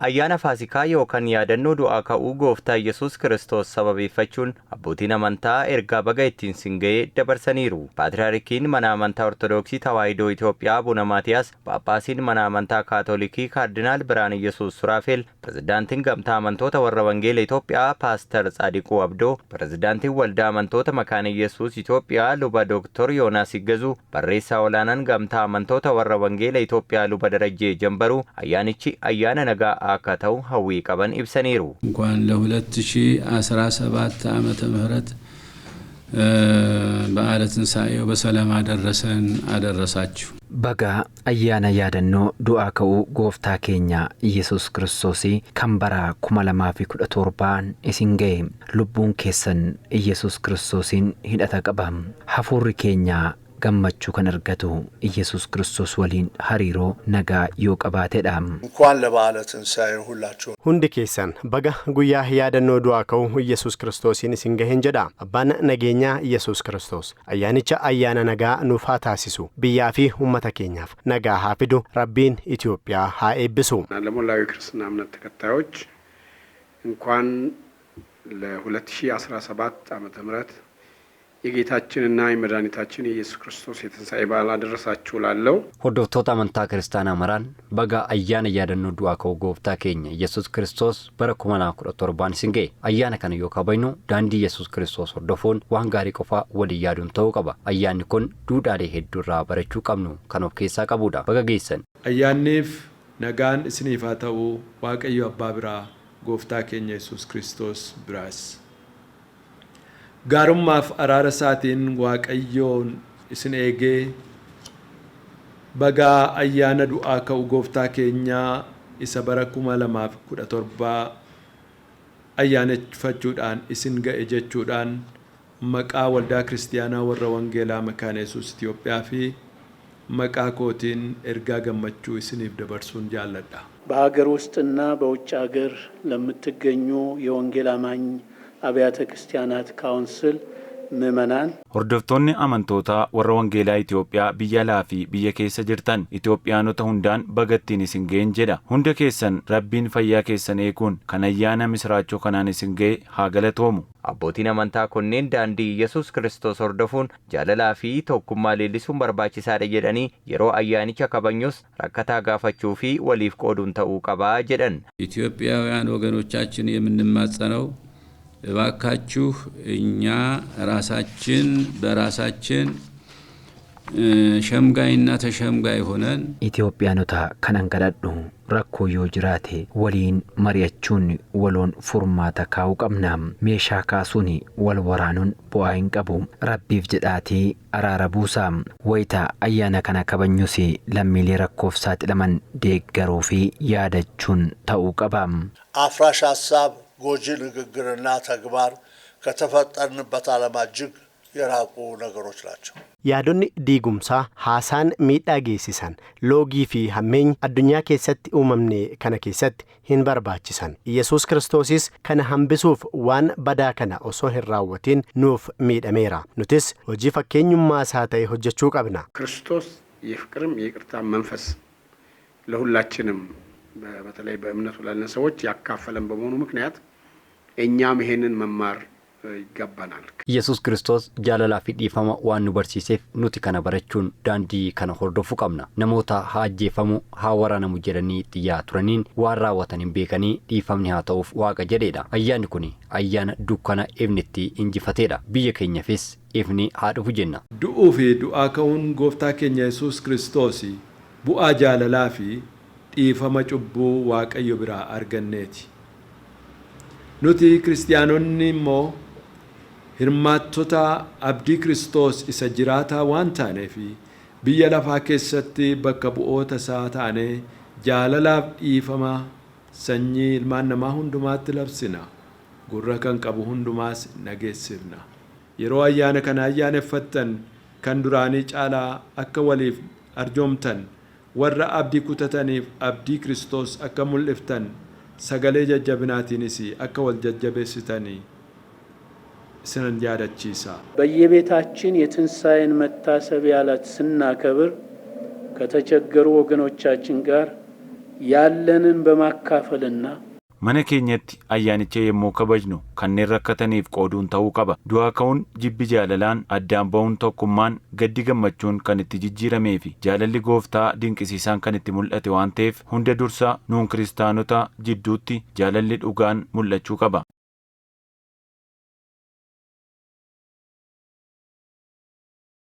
ayyaana Faasikaa yookaan yaadannoo du'aa ka'uu Gooftaa Yesuus Kiristoos sababeeffachuun abbootiin amantaa ergaa baga ittiin singa'ee dabarsaniiru. Paatriyaarkiin mana amantaa Ortodoksii Tawaahidoo Itoophiyaa Abuna Maatiyaas, Phaaphaasiin mana amantaa Kaatolikii Kaardinaal Birhaan Yesuus Suraafeel, Pirezidaantiin Gamtaa Amantoota warra Wangeela Itoophiyaa Paaster Tsaadiquu Abdoo, Pirezidaantiin Waldaa Amantoota Makaana Yesuus Itoophiyaa Luba Dooktor Yoonaas Iggazuu, barreessaa olaanaan Gamtaa Amantoota warra Wangeela Itoophiyaa Luba Darajjee ጀንበሩ ayyaanichi ayyaana nagaa akka ta'u hawwii qaban ibsaniiru. እንኳን ለ2017 ዓመተ ምህረት በዓለ ትንሣኤው በሰላም አደረሰን አደረሳችሁ። Baga ayyaana yaadannoo du'aa ka'uu Gooftaa keenya Yesuus Kiristoos kan bara 2017 isin ga'e. Lubbuun keessan Yesuus Kiristoosiin hidhata qaba. Hafuurri keenya gammachuu kan argatu Yesuus Kiristoos waliin hariiroo nagaa yoo qabaatedha. እንኳን ለበዓለ ትንሣኤው ሁላችሁ hundi keessan baga guyyaa yaadannoo du'aa ka'uu Yesuus Kiristoosiin isin ga'een jedha. Abbaan nageenyaa Yesuus Kiristoos ayyaanicha ayyaana nagaa nuuf haa taasisu. Biyyaa fi uummata keenyaaf nagaa haa fidu. Rabbiin Itoophiyaa haa eebbisu. ለሞላው ክርስትና እምነት ተከታዮች እንኳን ለ2017 ዓመተ ምህረት የጌታችንና የመድኃኒታችን የኢየሱስ ክርስቶስ የትንሣኤ በዓል አደረሳችሁ ላለው hordoftoota amantaa kiristaanaa maraan baga ayyaana yaadannoo du'aa ka'uu Gooftaa keenya Yesuus Kiristoos bara 2017 isin ga'e. Ayyaana kana yoo kabajnu daandii Yesuus Kiristoos hordofuun waan gaarii qofaa waliin yaaduun ta'uu qaba. Ayyaanni kun duudhaalee hedduu irraa barachuu qabnu kan of keessaa qabudha. Baga geessan. ayyaanniif nagaan isiniif haa ta'u Waaqayyo Abbaa biraa Gooftaa keenya Yesuus Kiristoos biraas gaarummaaf araara isaatiin Waaqayyoon isin eegee baga ayyaana du'aa ka'uu Gooftaa keenyaa isa bara 2017 ayyaaneffachuudhaan isin ga'e jechuudhaan maqaa waldaa kiristaanaa warra wangeelaa Makaana Yesuus Itoophiyaa fi maqaa kootiin ergaa gammachuu isiniif dabarsuun jaalladha. በሀገር ውስጥና በውጭ ሀገር ለምትገኙ የወንጌል አማኝ አብያተ ክርስቲያናት ካውንስል ምዕመናን hordoftoonni amantootaa warra wangeelaa Itoophiyaa biyya alaa fi biyya keessa jirtan Itoophiyaanota hundaan bagattiin isin ga'een jedha. Hunda keessan Rabbiin fayyaa keessan eeguun kan ayyaana misraachoo kanaan isin ga'e haa galatoomu. Abbootiin amantaa kunneen daandii Yesuus Kiristoos hordofuun jaalalaa fi tokkummaa leellisuun barbaachisaadha jedhanii yeroo ayyaanicha kabajnus rakkataa gaafachuu fi waliif qooduun ta'uu qabaa jedhan. ኢትዮጵያውያን ወገኖቻችን የምንማጸነው እባካችሁ እኛ ራሳችን በራሳችን ሸምጋይና ተሸምጋይ ሆነን Itoophiyaanota kanan gadhadhu rakkoo yoo jiraate waliin mari'achuun waloon furmaata kaa'uu qabna. Meeshaa kaasuun wal waraanuun bu'aa hin qabu. Rabbiif jedhaatii araara buusaa. Wayita ayyaana kana kabajnus lammiilee rakkoof saaxilaman deeggaruu fi yaadachuun ta'uu qaba. አፍራሽ ሐሳብ ጎጂ ንግግርና ተግባር ከተፈጠርንበት ዓላማ እጅግ የራቁ ነገሮች ናቸው። Yaadonni diigumsaa haasaan miidhaa geessisan loogii fi hammeenya addunyaa keessatti uumamne kana keessatti hin barbaachisan. Yesuus Kiristoosis kana hambisuuf waan badaa kana osoo hin raawwatiin nuuf miidhameera. Nutis hojii fakkeenyummaa isaa ta'e hojjechuu qabna. ክርስቶስ የፍቅርም የይቅርታ መንፈስ ለሁላችንም በተለይ በእምነቱ ላለን ሰዎች ያካፈለን በመሆኑ ምክንያት እኛም ይሄንን መማር ይገባናል. Yesuus Kiristoos jaalalaa fi dhiifama waan nu barsiiseef nuti kana barachuun daandii kana hordofuu qabna. Namoota haa ajjeefamu haa waraanamu jedhanii xiyyaa turaniin waan raawwatan hin beekanii dhiifamni haa ta'uuf Waaqa jedheedha. Ayyaanni kun ayyaana dukkana ifnitti injifateedha. Biyya keenyaafis ifni haa dhufu jenna. du'uu fi du'aa ka'uun Gooftaa keenya Yesuus Kiristoos bu'aa jaalalaa fi dhiifama cubbuu Waaqayyo biraa arganneeti. Nuti kiristaanonni immoo hirmaattota abdii Kiristoos isa jiraataa waan taaneef biyya lafaa keessatti bakka bu'oota isaa taanee jaalalaaf dhiifama sanyii ilmaan namaa hundumaatti labsina. Gurra kan qabu hundumaas nageessifna. Yeroo ayyaana kana ayyaaneffattan kan duraanii caalaa akka waliif arjoomtan warra abdii kutataniif abdii Kiristoos akka mul'iftan sagalee jajjabinaatiinis akka wal jajjabeessitanii isinin yaadachiisa. በየቤታችን የትንሣኤን መታሰቢያ ዕለት ስናከብር ከተቸገሩ ወገኖቻችን ጋር ያለንን በማካፈልና mana keenyatti ayyaanicha yommuu kabajnu kanneen rakkataniif qooduun ta'uu qaba. Du'aa ka'uun jibbi jaalalaan addaan ba'uun tokkummaan gaddi gammachuun kan itti jijjiiramee fi jaalalli gooftaa dinqisiisaan kan itti mul'ate waan ta'eef hunda dursa nuun kiristaanota jidduutti jaalalli dhugaan mul'achuu qaba.